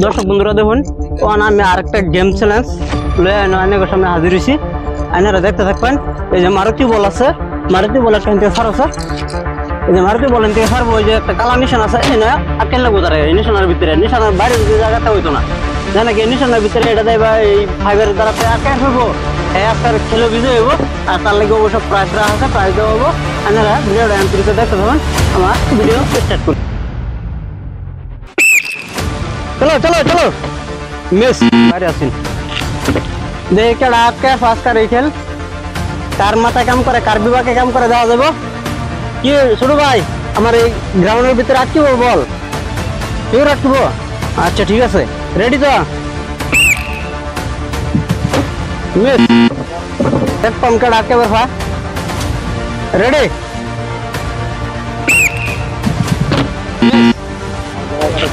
দর্শক বন্ধুরা দেখুন আমি আরেকটা গেম চ্যালেঞ্জ লয়ে আইনের সামনে হাজির হয়েছি। আইনারা দেখতে থাকবেন। এই যে মারুতি বল আছে, মারুতি বল একটা থেকে সার আছে। এই যে মারুতি বলেন থেকে সারবো, ওই যে একটা কালা নিশান আছে, এই না আটকেন লাগবো তারা এই নিশানার ভিতরে, নিশানার বাইরে যে জায়গাটা হইতো না জানা কি নিশানার ভিতরে এটা দেয় বা এই ফাইভের দ্বারা আটকে ফেলবো। হ্যাঁ আজকাল খেলে বিজয় হইব আর তার লাগে অবশ্য প্রাইজ রাখা আছে, প্রাইজ দেওয়া হবো। আইনারা ভিডিওটা আন্তরিক দেখতে থাকবেন। আমার ভিডিও স্টার্ট করি। চলো চলো চলো মিস বাইরে আসিন দেখে আটকে ফার্স্ট কার এই খেল কার মাথায় কাম করে কার বিভাগে কাম করে দেওয়া যাবো কি ছোট ভাই আমার এই গ্রাউন্ডের ভিতরে আটকিব বল কেউ আটকিব। আচ্ছা ঠিক আছে রেডি তো মিস এক পাম কার্ড আটকে বরফা রেডি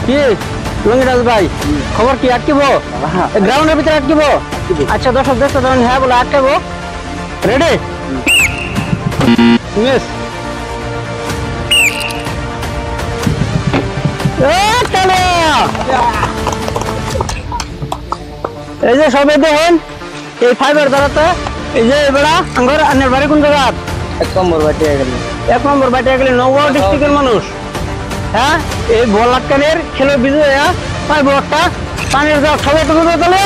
কি লঙ্গিরাজ ভাই খবর কি আটকিব গ্রাউন্ডের ভিতরে আটকিব। আচ্ছা দর্শক দেখতে দেবেন হ্যাঁ বলে আটকাব রেডি মিস এই যে সবাই দেখুন এই ফাইবার দ্বারাতে এই যে এবারা আঙ্গর আন্নের বাড়ি কোন জায়গা 1 নম্বর বাটিয়া গেল 1 নম্বর বাটিয়া গেলে নওগাঁ ডিস্ট্রিক্টের মানুষ। হ্যাঁ এই বল আটকানের খেলে বিজয় পাই বলটা পানির দাও সবাই তো তাহলে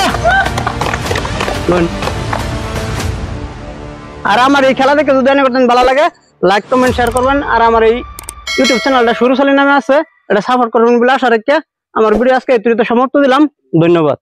আর আমার এই খেলা দেখে যদি করতেন ভালো লাগে লাইক কমেন্ট শেয়ার করবেন। আর আমার এই ইউটিউব চ্যানেলটা শুরু সালি নামে আছে, এটা সাপোর্ট করবেন বলে আশা রেখে আমার ভিডিও আজকে এতটুকু সমাপ্ত দিলাম। ধন্যবাদ।